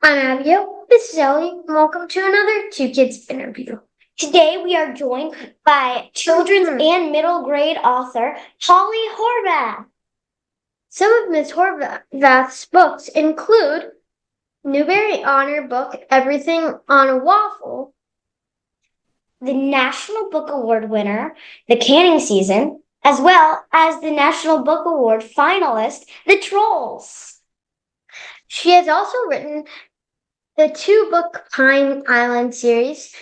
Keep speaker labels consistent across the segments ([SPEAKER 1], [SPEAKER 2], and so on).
[SPEAKER 1] I'm Abigail. This is Ellie, and welcome to another Two Kids interview. Today we are joined by children's and middle grade author Polly Horvath. Some of Ms. Horvath's books include Newbery Honor Book Everything on a Waffle, the National Book Award winner, The Canning Season, as well as the National Book Award finalist, The Trolls. She has also written the two-book Pine Island series,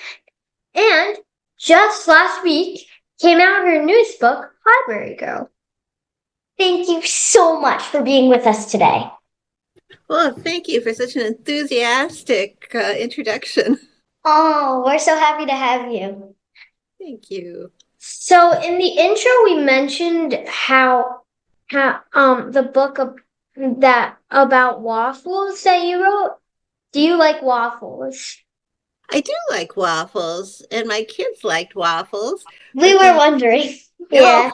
[SPEAKER 1] and just last week came out her newest book, Library Girl. Thank you so much for being with us today.
[SPEAKER 2] Well, thank you for such an enthusiastic introduction.
[SPEAKER 1] Oh, we're so happy to have you.
[SPEAKER 2] Thank you.
[SPEAKER 1] So in the intro, we mentioned how the book that about waffles that you wrote. Do you like waffles?
[SPEAKER 2] I do like waffles, and my kids liked waffles.
[SPEAKER 1] We
[SPEAKER 2] But
[SPEAKER 1] were wondering.
[SPEAKER 2] oh,
[SPEAKER 1] Yeah.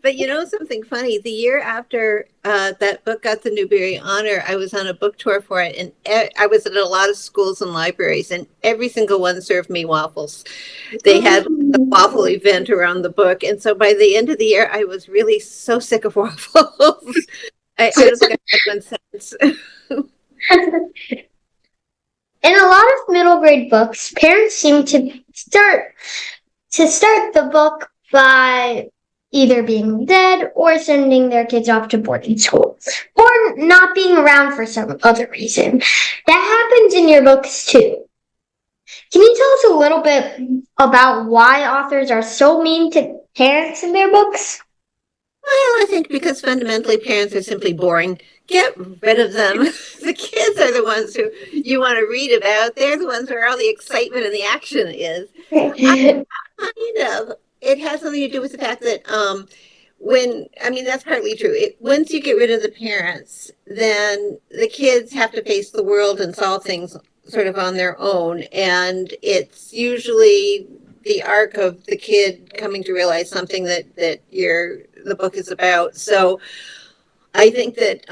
[SPEAKER 2] but you know something funny? The year after that book got the Newbery Honor, I was on a book tour for it, and I was at a lot of schools and libraries, and every single one served me waffles. They had a waffle event around the book, and so by the end of the year, I was really so sick of waffles. I don't think I had one since.
[SPEAKER 1] In a lot of middle grade books, parents seem to start the book by either being dead or sending their kids off to boarding school or not being around for some other reason. That happens in your books too. Can you tell us a little bit about why authors are so mean to parents in their books?
[SPEAKER 2] Well, I think because fundamentally parents are simply boring. Get rid of them. The kids are the ones who you want to read about. They're the ones where all the excitement and the action is. I kind of. It has something to do with the fact that that's partly true. Once you get rid of the parents, then the kids have to face the world and solve things sort of on their own. And it's usually the arc of the kid coming to realize something that the book is about. So I think that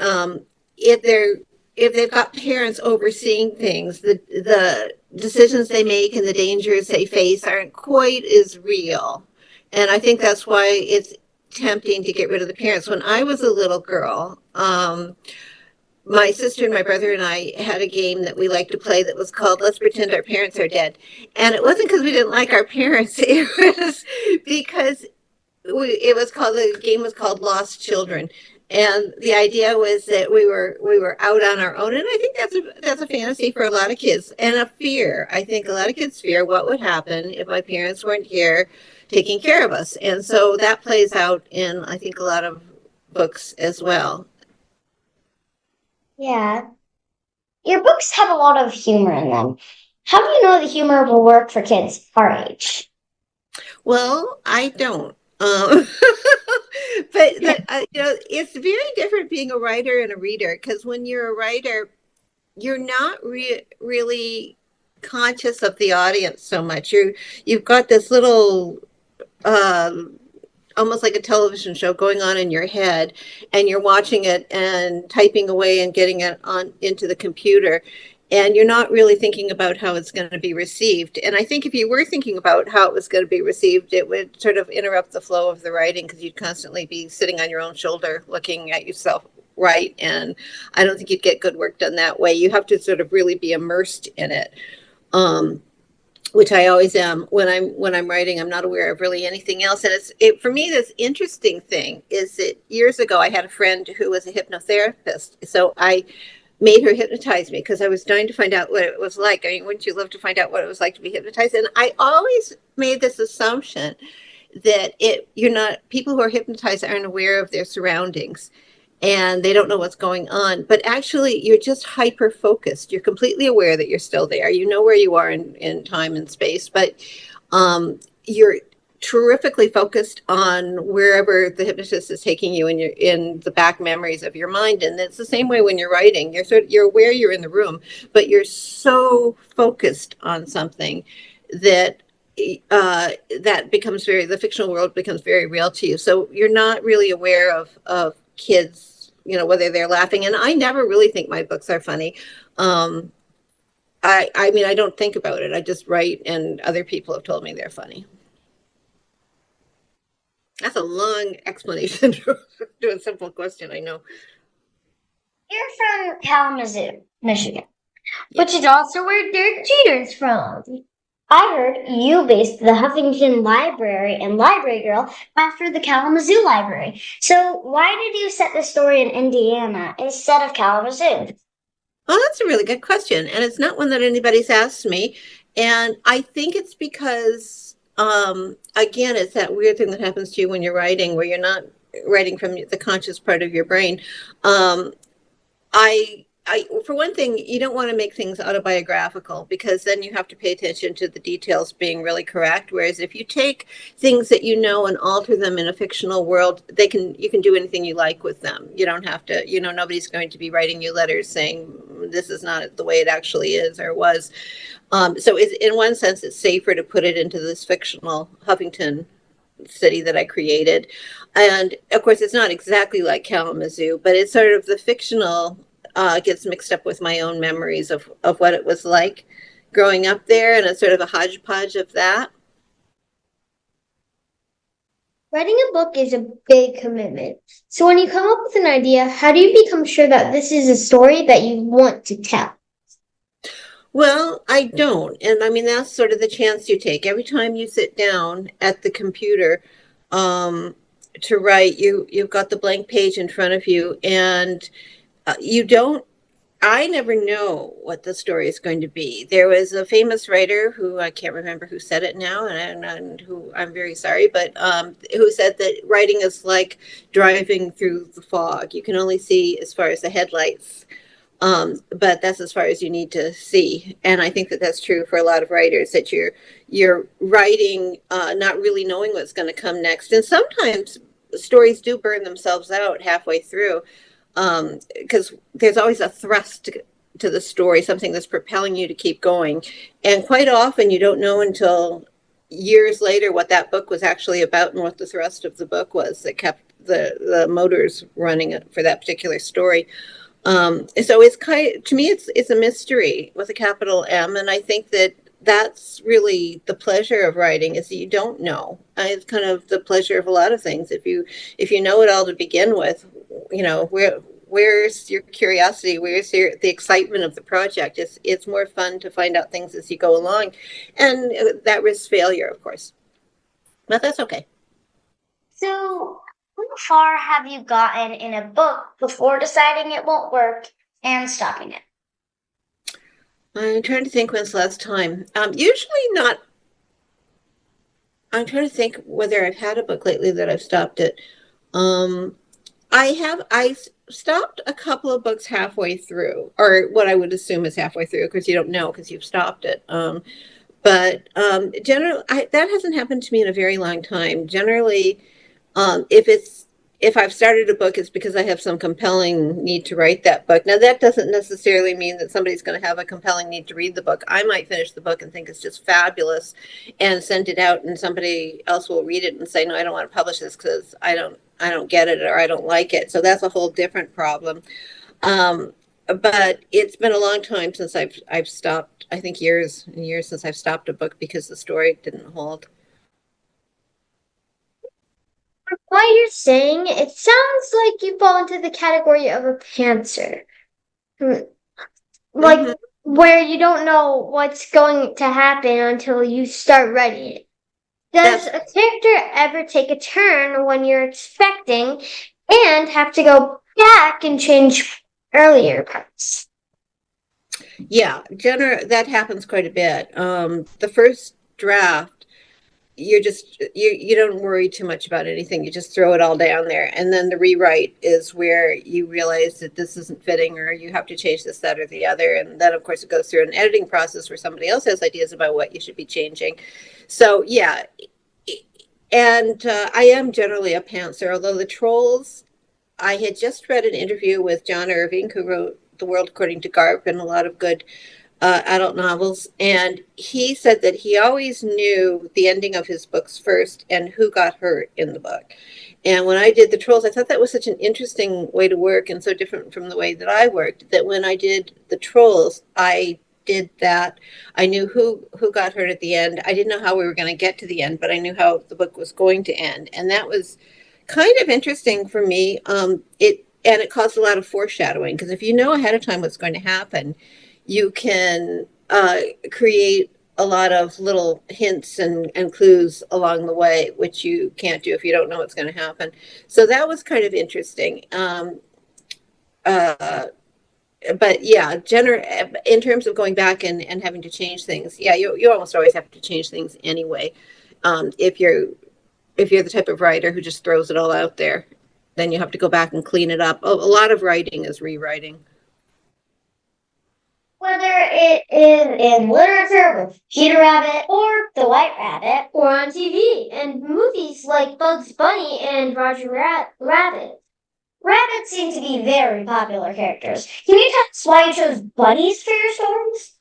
[SPEAKER 2] if they've got parents overseeing things, the decisions they make and the dangers they face aren't quite as real. And I think that's why it's tempting to get rid of the parents. When I was a little girl, my sister and my brother and I had a game that we liked to play that was called Let's Pretend Our Parents Are Dead. And it wasn't because we didn't like our parents, it was because the game was called Lost Children. And the idea was that we were out on our own, and I think that's a fantasy for a lot of kids and a fear. I think a lot of kids fear what would happen if my parents weren't here taking care of us, and so that plays out in I think a lot of books as well.
[SPEAKER 1] Yeah. Your books have a lot of humor in them. How do you know the humor will work for kids our age?
[SPEAKER 2] Well, I don't. It's very different being a writer and a reader because when you're a writer, you're not really conscious of the audience so much. You've got this little uh, almost like a television show going on in your head, and you're watching it and typing away and getting it on into the computer, and you're not really thinking about how it's going to be received. And I think if you were thinking about how it was going to be received, it would sort of interrupt the flow of the writing because you'd constantly be sitting on your own shoulder looking at yourself right, and I don't think you'd get good work done that way. You have to sort of really be immersed in it. Which I always am when I'm writing. I'm not aware of really anything else. And for me, this interesting thing is that years ago I had a friend who was a hypnotherapist. So I made her hypnotize me because I was dying to find out what it was like. I mean, wouldn't you love to find out what it was like to be hypnotized? And I always made this assumption that you're not people who are hypnotized aren't aware of their surroundings and they don't know what's going on. But actually, you're just hyper focused. You're completely aware that you're still there. You know where you are in time and space, but you're terrifically focused on wherever the hypnotist is taking you in the back memories of your mind. And it's the same way when you're writing. You're aware you're in the room, but you're so focused on something that the fictional world becomes very real to you. So you're not really aware of kids whether they're laughing. And I never really think my books are funny. Um, I mean, I don't think about it. I just write, and other people have told me they're funny. That's a long explanation to a simple question, I know.
[SPEAKER 1] You're from Kalamazoo, Michigan,
[SPEAKER 2] Yeah.
[SPEAKER 1] which is also where Derek Jeter's from. I heard you based the Huffington Library and Library Girl after the Kalamazoo Library. So why did you set the story in Indiana instead of Kalamazoo?
[SPEAKER 2] Well, that's a really good question. And it's not one that anybody's asked me. And I think it's because, again, it's that weird thing that happens to you when you're writing, where you're not writing from the conscious part of your brain. Um, for one thing, you don't want to make things autobiographical because then you have to pay attention to the details being really correct. Whereas if you take things that you know and alter them in a fictional world, you can do anything you like with them. You don't have to, nobody's going to be writing you letters saying this is not the way it actually is or was. So in one sense, it's safer to put it into this fictional Huffington city that I created. And of course, it's not exactly like Kalamazoo, but it's sort of the fictional gets mixed up with my own memories of what it was like growing up there. And it's sort of a hodgepodge of that.
[SPEAKER 1] Writing a book is a big commitment. So when you come up with an idea, how do you become sure that this is a story that you want to tell?
[SPEAKER 2] Well, I don't. And I mean, that's sort of the chance you take. Every time you sit down at the computer um, to write, you've got the blank page in front of you, and you don't I never know what the story is going to be. There was a famous writer who I can't remember who said it now, and who I'm very sorry, but who said that writing is like driving through the fog. You can only see as far as the headlights, but that's as far as you need to see. And I think that that's true for a lot of writers, that you're writing not really knowing what's going to come next, and sometimes stories do burn themselves out halfway through because there's always a thrust to the story, something that's propelling you to keep going. And quite often you don't know until years later what that book was actually about and what the thrust of the book was that kept the motors running for that particular story. So it's to me, it's a mystery with a capital M. And I think that that's really the pleasure of writing, is that you don't know. It's kind of the pleasure of a lot of things. If you know it all to begin with, where's your curiosity? Where's the excitement of the project? It's more fun to find out things as you go along, and that risks failure, of course, but that's okay.
[SPEAKER 1] So, how far have you gotten in a book before deciding it won't work and stopping it?
[SPEAKER 2] I'm trying to think when's the last time. Usually not. I'm trying to think whether I've had a book lately that I've stopped it. Um, I stopped a couple of books halfway through, or what I would assume is halfway through, because you don't know because you've stopped it. But generally, that hasn't happened to me in a very long time. Generally, if I've started a book, it's because I have some compelling need to write that book. Now, that doesn't necessarily mean that somebody's going to have a compelling need to read the book. I might finish the book and think it's just fabulous and send it out, and somebody else will read it and say, no, I don't want to publish this because I don't get it, or I don't like it. So that's a whole different problem. Um, but it's been a long time since I've stopped. I think years and years since I've stopped a book because the story didn't hold.
[SPEAKER 1] What you're saying, it sounds like you fall into the category of a pantser. Hmm, like
[SPEAKER 2] Hmm.
[SPEAKER 1] where you don't know what's going to happen until you start writing it. Does
[SPEAKER 2] That's
[SPEAKER 1] a character ever take a turn when you're expecting and have to go back and change earlier parts?
[SPEAKER 2] Yeah, that happens quite a bit. The first draft, you don't worry too much about anything. You just throw it all down there, and then the rewrite is where you realize that this isn't fitting, or you have to change this, that, or the other. And then, of course, it goes through an editing process where somebody else has ideas about what you should be changing. So yeah, and I am generally a pantser. Although the trolls, I had just read an interview with John Irving, who wrote The World According to Garp, and a lot of good adult novels, and he said that he always knew the ending of his books first and who got hurt in the book. And when I did the Trolls, I thought that was such an interesting way to work and so different from the way that I worked, that when I did the Trolls, I did that. I knew who got hurt at the end. I didn't know how we were going to get to the end, but I knew how the book was going to end, and that was kind of interesting for me. It caused a lot of foreshadowing, because if you know ahead of time what's going to happen, you can create a lot of little hints and clues along the way, which you can't do if you don't know what's going to happen. So that was kind of interesting. Uh, but yeah, in terms of going back and having to change things, yeah, you almost always have to change things anyway. If you're the type of writer who just throws it all out there, then you have to go back and clean it up. A lot of writing is rewriting.
[SPEAKER 1] Whether it is in literature with Peter Rabbit or the White Rabbit, or on TV and movies like Bugs Bunny and Rabbit. Rabbits seem to be very popular characters. Can you tell us why you chose bunnies for your stories?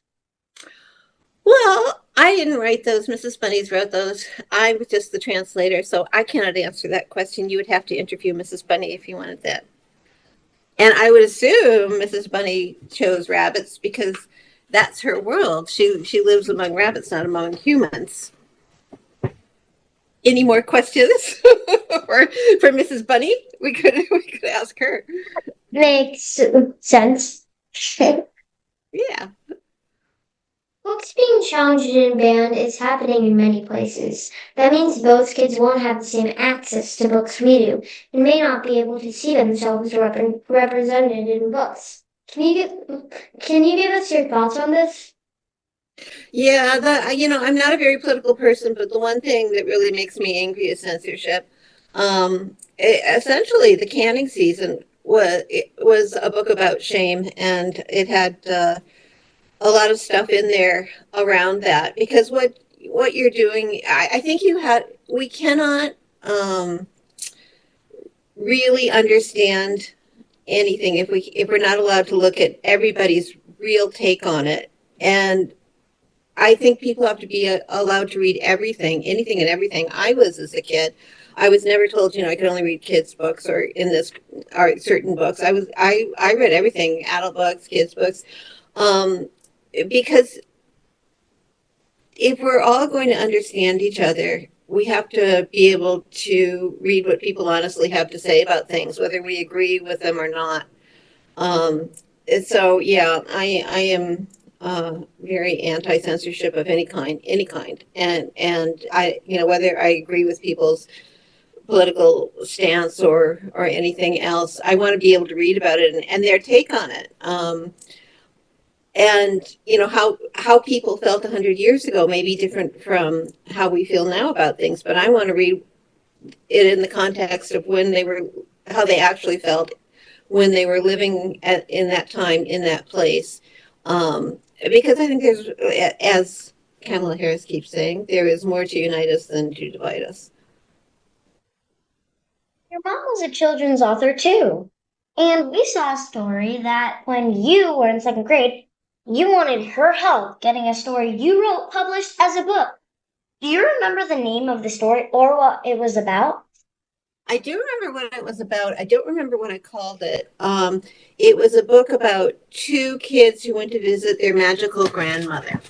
[SPEAKER 2] Well, I didn't write those. Mrs. Bunnies wrote those. I was just the translator, so I cannot answer that question. You would have to interview Mrs. Bunny if you wanted that. And I would assume Mrs. Bunny chose rabbits because that's her world. She lives among rabbits, not among humans. Any more questions for Mrs. Bunny? We could ask her.
[SPEAKER 1] Makes sense.
[SPEAKER 2] Yeah.
[SPEAKER 1] Books being challenged and banned is happening in many places. That means most kids won't have the same access to books we do and may not be able to see themselves represented in books. Can you give us your thoughts on this?
[SPEAKER 2] Yeah, I'm not a very political person, but the one thing that really makes me angry is censorship. Essentially, the canning season was a book about shame, and it had a lot of stuff in there around that. Because what you're doing, I think we cannot really understand anything if we're not allowed to look at everybody's real take on it. And I think people have to be allowed to read everything, anything and everything. I was as a kid. I was never told, I could only read kids' books or in this or certain books. I read everything, adult books, kids' books, um, because if we're all going to understand each other, we have to be able to read what people honestly have to say about things, whether we agree with them or not. Um, so yeah, I am very anti-censorship of any kind, and whether I agree with people's political stance or anything else, I want to be able to read about it and their take on it. And how people felt 100 years ago may be different from how we feel now about things, but I want to read it in the context of how they actually felt when they were living in that time, in that place. Because I think as Kamala Harris keeps saying, there is more to unite us than to divide us.
[SPEAKER 1] Your mom was a children's author too. And we saw a story that when you were in second grade, you wanted her help getting a story you wrote published as a book. Do you remember the name of the story or what it was about?
[SPEAKER 2] I do remember what it was about. I don't remember what I called it. It was a book about two kids who went to visit their magical grandmother.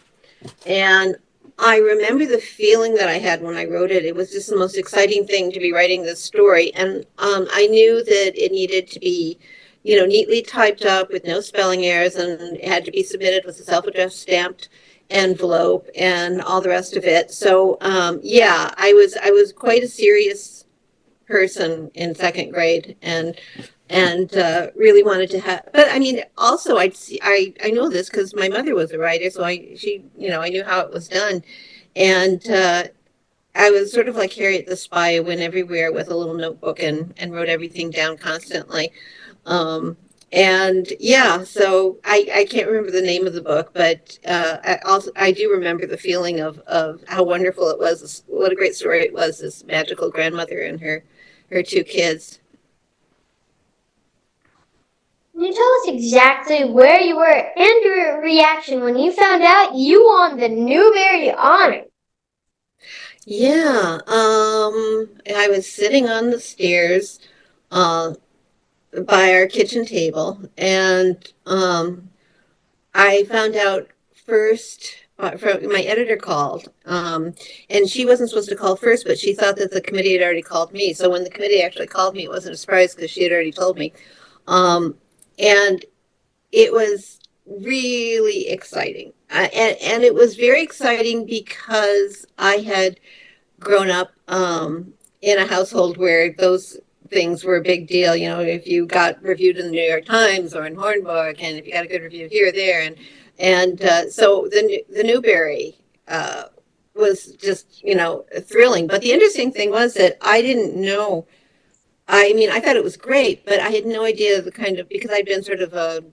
[SPEAKER 2] And I remember the feeling that I had when I wrote it. It was just the most exciting thing to be writing this story. And I knew that it needed to be, neatly typed up with no spelling errors, and it had to be submitted with a self-addressed stamped envelope and all the rest of it. So yeah, I was quite a serious person in second grade, and really wanted to have. But I mean, also I know this because my mother was a writer, so I knew how it was done, and I was sort of like Harriet the Spy. I went everywhere with a little notebook and wrote everything down constantly. Um, and yeah, so I can't remember the name of the book, but I do remember the feeling of how wonderful it was. What a great story it was. This magical grandmother and her two kids.
[SPEAKER 1] Can you tell us exactly where you were and your reaction when you found out you won the Newbery honor?
[SPEAKER 2] Yeah, I was sitting on the stairs uh, by our kitchen table, and I found out first. From my editor called, and she wasn't supposed to call first, but she thought that the committee had already called me. So when the committee actually called me, it wasn't a surprise because she had already told me. Um, and it was really exciting. And it was very exciting because I had grown up in a household where those things were a big deal. You know, if you got reviewed in the New York Times or in Hornbook, and if you got a good review here or there, and so the Newbery was just thrilling. But the interesting thing was that I didn't know. I mean, I thought it was great, but I had no idea the kind of, because I'd been sort of a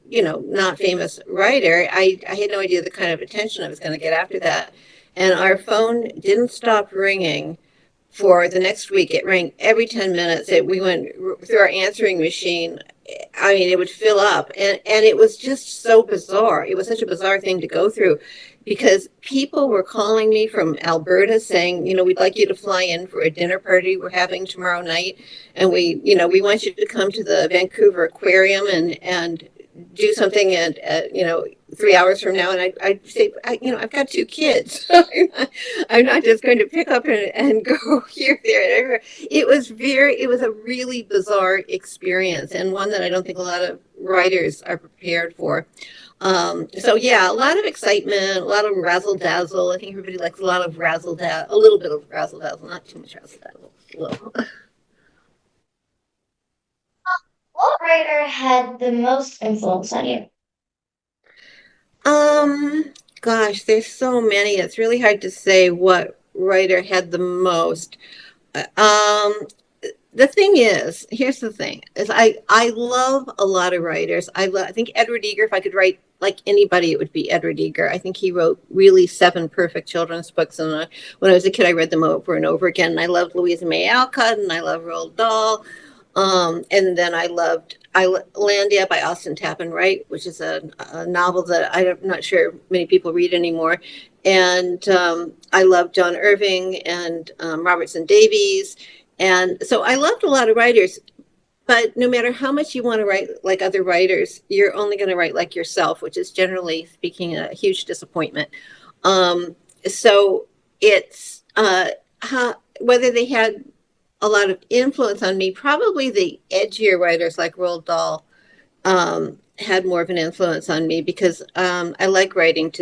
[SPEAKER 2] not famous writer. I had no idea the kind of attention I was going to get after that. And our phone didn't stop ringing for the next week. It rang every 10 minutes. We went through our answering machine. I mean, it would fill up, and it was just so bizarre. It was such a bizarre thing to go through because people were calling me from Alberta saying, we'd like you to fly in for a dinner party we're having tomorrow night, and we want you to come to the Vancouver Aquarium and do something at 3 hours from now. And I'd say, I've got two kids. I'm not just going to pick up and go here, there, and everywhere. It was a really bizarre experience, and one that I don't think a lot of writers are prepared for. So yeah, a lot of excitement, a lot of razzle dazzle. I think everybody likes a lot of razzle dazzle, a little bit of razzle dazzle, not too much razzle dazzle. A little.
[SPEAKER 1] What writer had the most influence on you?
[SPEAKER 2] Um, Gosh, there's so many. It's really hard to say what writer had the most. Um, the thing is, here's the thing: is I love a lot of writers. I think Edward Eger. If I could write like anybody, it would be Edward Eger. I think he wrote really seven perfect children's books, and when I was a kid, I read them over and over again. And I loved Louisa May Alcott, and I love Roald Dahl. And then I loved Landia by Austin Tappan Wright, which is a novel that I'm not sure many people read anymore. And I love John Irving and Robertson Davies. And so I loved a lot of writers, but no matter how much you want to write like other writers, you're only going to write like yourself, which is generally speaking a huge disappointment. So it's whether they had a lot of influence on me, probably the edgier writers like Roald Dahl had more of an influence on me because I like writing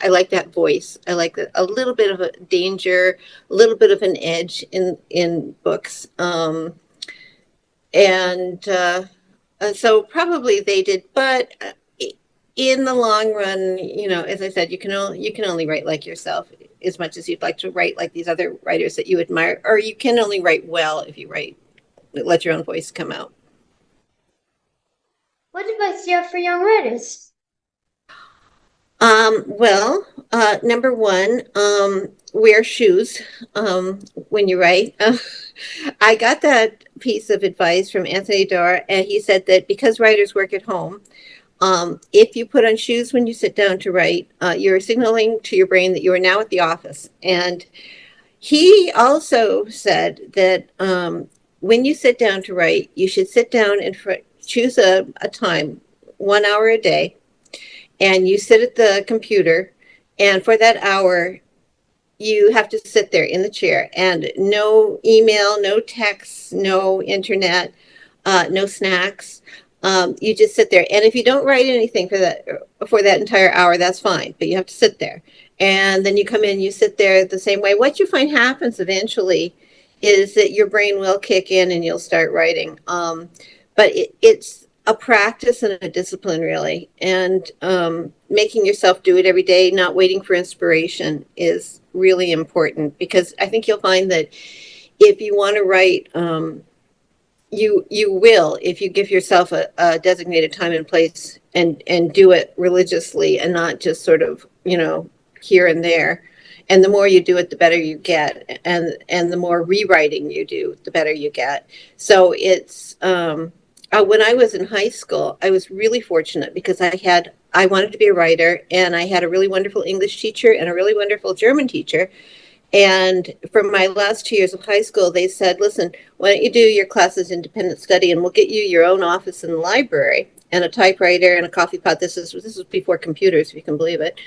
[SPEAKER 2] I like that voice. I like a little bit of a danger, a little bit of an edge in books. And so probably they did, but in the long run, as I said, you can only write like yourself as much as you'd like to write like these other writers that you admire, or you can only write well if you let your own voice come out.
[SPEAKER 1] What advice do you have for young writers?
[SPEAKER 2] Well, number one, wear shoes when you write. I got that piece of advice from Anthony Doerr, and he said that because writers work at home, if you put on shoes when you sit down to write, you're signaling to your brain that you are now at the office. And he also said that when you sit down to write, you should sit down and choose a time, 1 hour a day, and you sit at the computer, and for that hour, you have to sit there in the chair and no email, no text, no internet, no snacks. You just sit there, and if you don't write anything for that entire hour, that's fine. But you have to sit there, and then you come in, you sit there the same way. What you find happens eventually is that your brain will kick in, and you'll start writing. But it's a practice and a discipline, really, and making yourself do it every day, not waiting for inspiration, is really important because I think you'll find that if you want to write, you will if you give yourself a designated time and place and do it religiously and not just sort of here and there. And the more you do it, the better you get, and the more rewriting you do, the better you get. So when I was in high school, I was really fortunate because I wanted to be a writer, and I had a really wonderful English teacher and a really wonderful German teacher. And for my last 2 years of high school, they said, listen, why don't you do your classes independent study, and we'll get you your own office in the library and a typewriter and a coffee pot. This was before computers, if you can believe it.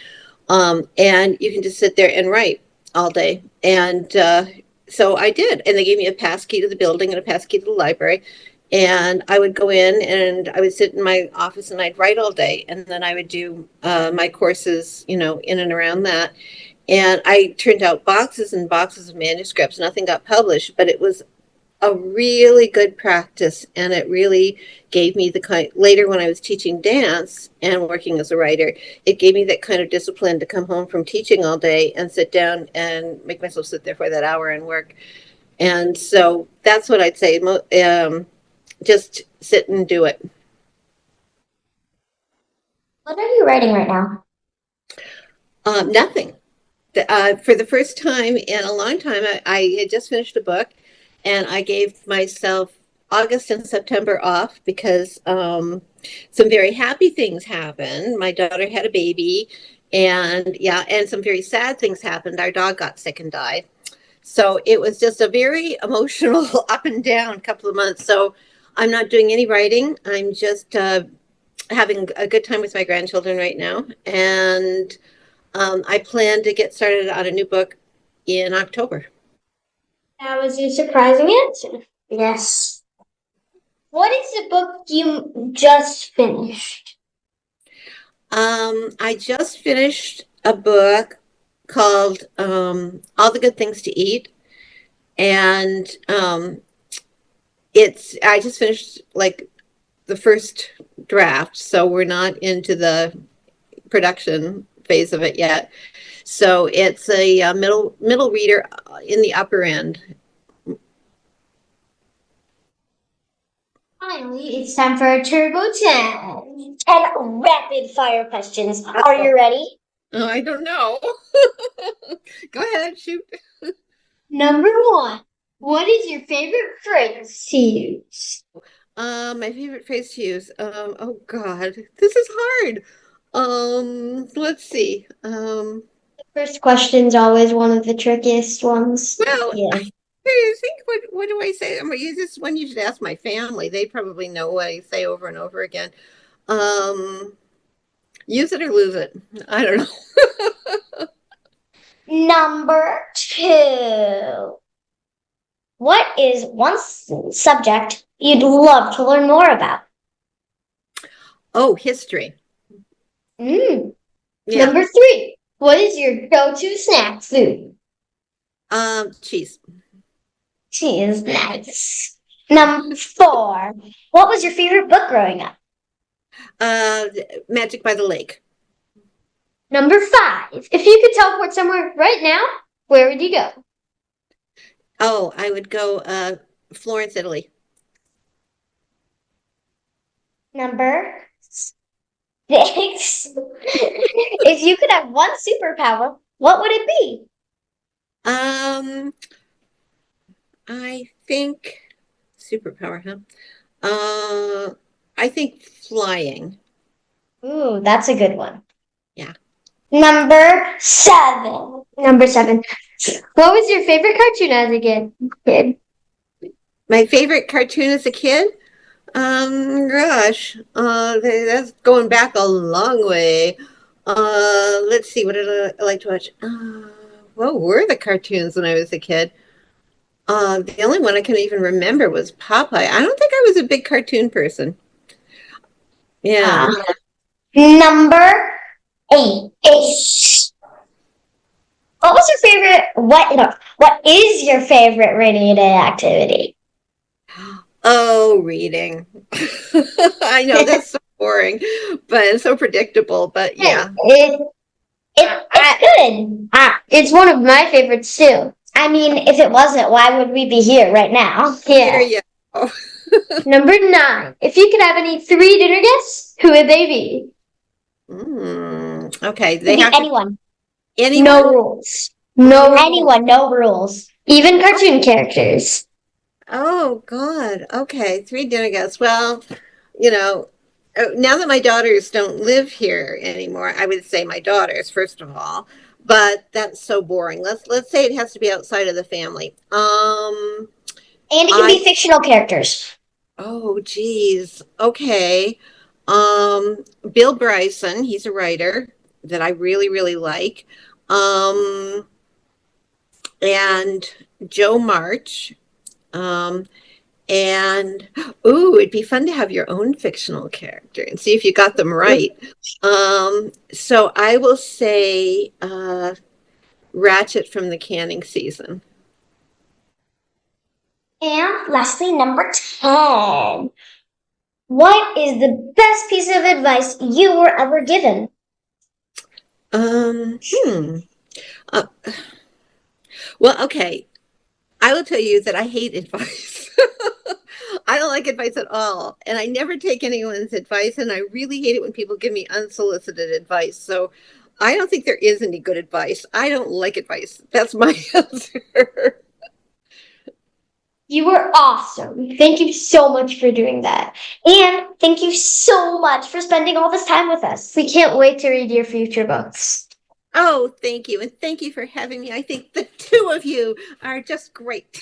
[SPEAKER 2] And you can just sit there and write all day. And so I did. And they gave me a pass key to the building and a pass key to the library. And I would go in and I would sit in my office and I'd write all day. And then I would do my courses, in and around that. And I turned out boxes and boxes of manuscripts. Nothing got published, but it was a really good practice, and it really gave me the kind. Later, when I was teaching dance and working as a writer, it gave me that kind of discipline to come home from teaching all day and sit down and make myself sit there for that hour and work. And so that's what I'd say. Just sit and do it.
[SPEAKER 1] What are you writing right now?
[SPEAKER 2] Nothing. For the first time in a long time, I had just finished a book, and I gave myself August and September off because some very happy things happened. My daughter had a baby, and yeah, and some very sad things happened. Our dog got sick and died. So it was just a very emotional up and down couple of months. So I'm not doing any writing. I'm just having a good time with my grandchildren right now. And I plan to get started on a new book in October.
[SPEAKER 1] That was a surprising answer. Yes. What is the book you just finished?
[SPEAKER 2] I just finished a book called All the Good Things to Eat. And I just finished like the first draft. So we're not into the production phase of it yet. So it's a middle reader in the upper end.
[SPEAKER 1] Finally, it's time for our Turbo 10. 10 rapid fire questions. Are you ready?
[SPEAKER 2] Oh, I don't know. Go ahead, shoot.
[SPEAKER 1] Number 1. What is your favorite phrase to use?
[SPEAKER 2] My favorite phrase to use. Oh God, this is hard. Let's see.
[SPEAKER 1] The first question's always one of the trickiest ones.
[SPEAKER 2] Well,
[SPEAKER 1] Yeah.
[SPEAKER 2] I think what do I say? I mean, this one you should ask my family. They probably know what I say over and over again. Um, Use it or lose it. I don't know.
[SPEAKER 1] Number 2. What is one subject you'd love to learn more about?
[SPEAKER 2] Oh, history.
[SPEAKER 1] Mm.
[SPEAKER 2] Yeah.
[SPEAKER 1] Number 3. What is your go-to snack food?
[SPEAKER 2] Cheese.
[SPEAKER 1] Cheese, nice. Number 4. What was your favorite book growing up?
[SPEAKER 2] Uh, Magic by the Lake.
[SPEAKER 1] Number 5. If you could teleport somewhere right now, where would you go?
[SPEAKER 2] Oh, I would go Florence, Italy.
[SPEAKER 1] Number 6. If you could have one superpower, what would it be?
[SPEAKER 2] Um, I think superpower, huh? I think flying.
[SPEAKER 1] Ooh, that's a good one.
[SPEAKER 2] Yeah.
[SPEAKER 1] Number 7. Number 7. What was your favorite cartoon as a kid?
[SPEAKER 2] My favorite cartoon as a kid? Gosh, that's going back a long way. Let's see, what did I like to watch? What were the cartoons when I was a kid? The only one I can even remember was Popeye. I don't think I was a big cartoon person. Yeah.
[SPEAKER 1] Number 8. What was your favorite? What is your favorite rainy day activity?
[SPEAKER 2] Oh, reading. I know that's so boring, but it's so predictable. But yeah.
[SPEAKER 1] It's good. It's one of my favorites too. I mean, if it wasn't, why would we be here right now?
[SPEAKER 2] There
[SPEAKER 1] Yeah.
[SPEAKER 2] you go.
[SPEAKER 1] Number 9. If you could have any 3 dinner guests, who would they be?
[SPEAKER 2] Okay,
[SPEAKER 1] Could be
[SPEAKER 2] have
[SPEAKER 1] anyone.
[SPEAKER 2] anyone.
[SPEAKER 1] No rules. No anyone. No rules. Even cartoon characters.
[SPEAKER 2] Oh God. Okay, three dinner guests. Well, you know, now that my daughters don't live here anymore, I would say my daughters first of all, but that's so boring. Let's say it has to be outside of the family.
[SPEAKER 1] And it can
[SPEAKER 2] I
[SPEAKER 1] be fictional characters.
[SPEAKER 2] oh geez. Okay. Bill Bryson, he's a writer that I really, really like. Um, and Joe March. Um, And it'd be fun to have your own fictional character and see if you got them right. So I will say Ratchet from the canning season.
[SPEAKER 1] And lastly, number 10. What is the best piece of advice you were ever given?
[SPEAKER 2] Um, hmm. Uh, well, okay. I will tell you that I hate advice. I don't like advice at all. And I never take anyone's advice. And I really hate it when people give me unsolicited advice. So I don't think there is any good advice. I don't like advice. That's my answer.
[SPEAKER 1] You were awesome. Thank you so much for doing that. And thank you so much for spending all this time with us. We can't wait to read your future books.
[SPEAKER 2] Oh, thank you. And thank you for having me. I think the two of you are just great.